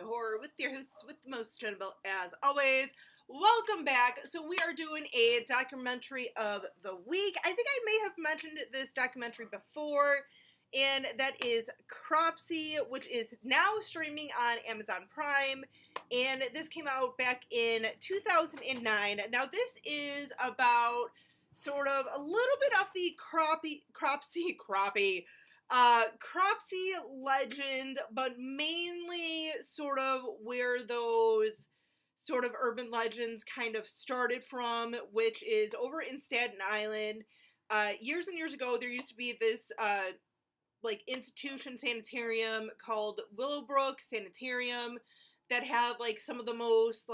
Horror with your hosts with the most general as always. Welcome back. So we are doing a documentary of the week. I think I may have mentioned this documentary before, and that is Cropsey, which is now streaming on Amazon Prime. And this came out back in 2009. Now this is about sort of a little bit of the Cropsey legend, but mainly sort of where those sort of urban legends kind of started from, which is over in Staten Island. Years and years ago, there used to be this institution sanitarium called Willowbrook Sanitarium that had like some of the most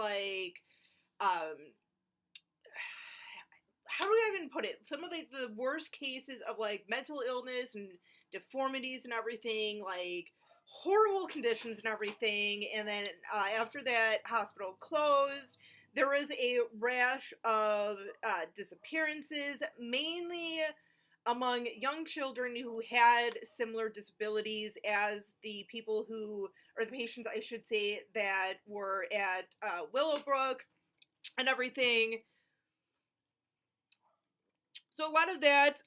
how do I even put it? Some of the worst cases of like mental illness and deformities and everything, like horrible conditions and everything. And then after that hospital closed, there was a rash of disappearances, mainly among young children who had similar disabilities as the people who, or the patients I should say, that were at Willowbrook and everything. So a lot of that,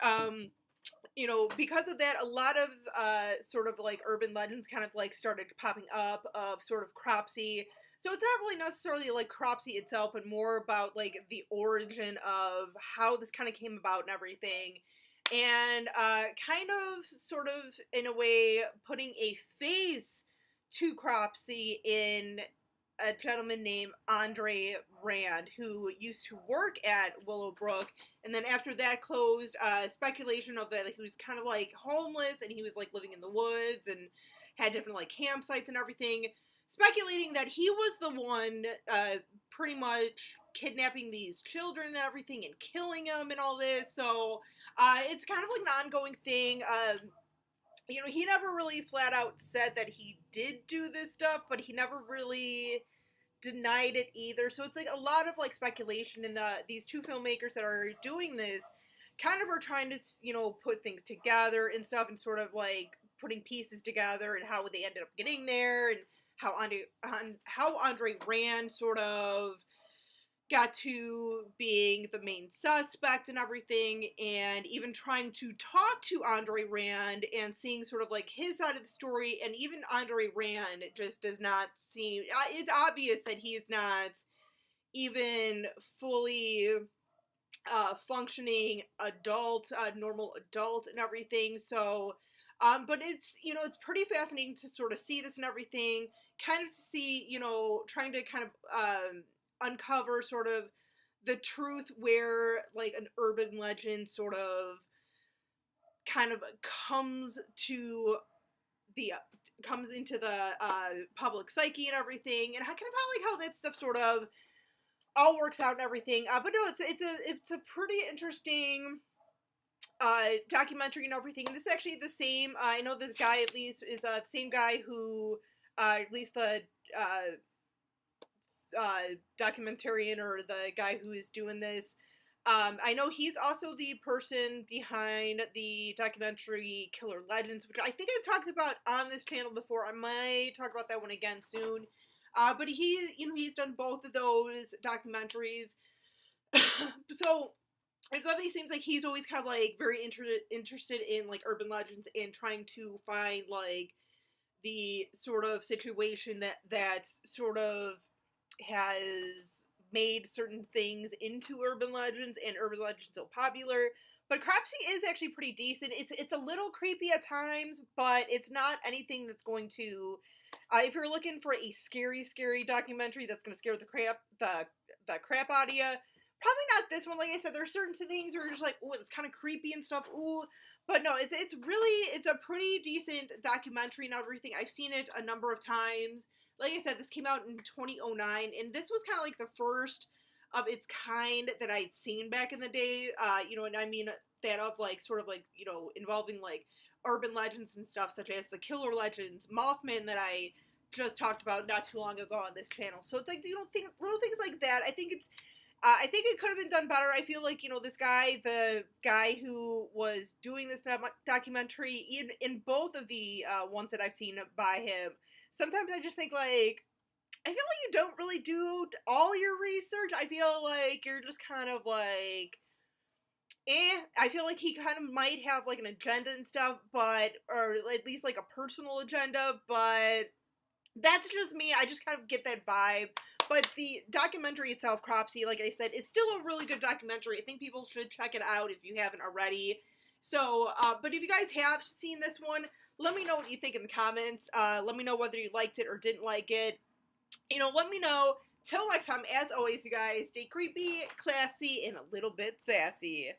because of that, a lot of sort of like urban legends kind of like started popping up of sort of Cropsey. So it's not really necessarily like Cropsey itself, but more about like the origin of how this kind of came about and everything. And kind of sort of in a way putting a face to Cropsey in a gentleman named Andre Rand, who used to work at Willowbrook, and then after that closed, speculation of that he was kind of like homeless, and he was like living in the woods, and had different like campsites and everything, speculating that he was the one pretty much kidnapping these children and everything, and killing them and all this, so it's kind of like an ongoing thing. He never really flat out said that he did do this stuff, but he never really denied it either. So it's like a lot of like speculation, and these two filmmakers that are doing this kind of are trying to, put things together and stuff, and sort of like putting pieces together and how they ended up getting there, and how Andre Rand sort of got to being the main suspect and everything, and even trying to talk to Andre Rand and seeing sort of like his side of the story. And even Andre Rand just does not seem, it's obvious that he's not even fully functioning adult, normal adult and everything. So but it's pretty fascinating to sort of see this and everything, kind of to see, trying to kind of uncover sort of the truth where like an urban legend sort of kind of comes into the public psyche and everything, and how that stuff sort of all works out and everything. But no, it's a pretty interesting documentary and everything. And this is actually the same. I know this guy at least is the same guy who at least the documentarian, or the guy who is doing this. I know he's also the person behind the documentary Killer Legends, which I think I've talked about on this channel before. I might talk about that one again soon. But he's done both of those documentaries. So it definitely seems like he's always kind of like very interested in like urban legends and trying to find like the sort of situation that sort of has made certain things into urban legends, and urban legends so popular. But Cropsey is actually pretty decent. It's a little creepy at times, but it's not anything that's going to if you're looking for a scary documentary that's going to scare the crap out of you, probably not this one. Like I said, there are certain things where you're just like, oh, it's kind of creepy and stuff. Ooh, but no, it's a pretty decent documentary and everything. I've seen it a number of times. Like I said, this came out in 2009, and this was kind of like the first of its kind that I'd seen back in the day. And I mean that of like sort of like, involving like urban legends and stuff, such as the Killer Legends, Mothman, that I just talked about not too long ago on this channel. So it's like, little things like that. I think it could have been done better. I feel like, this guy, the guy who was doing this documentary, in both of the ones that I've seen by him, sometimes I just think like, I feel like you don't really do all your research. I feel like you're just kind of like, I feel like he kind of might have like an agenda and stuff, but, or at least like a personal agenda, but that's just me. I just kind of get that vibe. But the documentary itself, Cropsey, like I said, is still a really good documentary. I think people should check it out if you haven't already. So, but if you guys have seen this one, let me know what you think in the comments. Let me know whether you liked it or didn't like it. Let me know. Till next time, as always, you guys, stay creepy, classy, and a little bit sassy.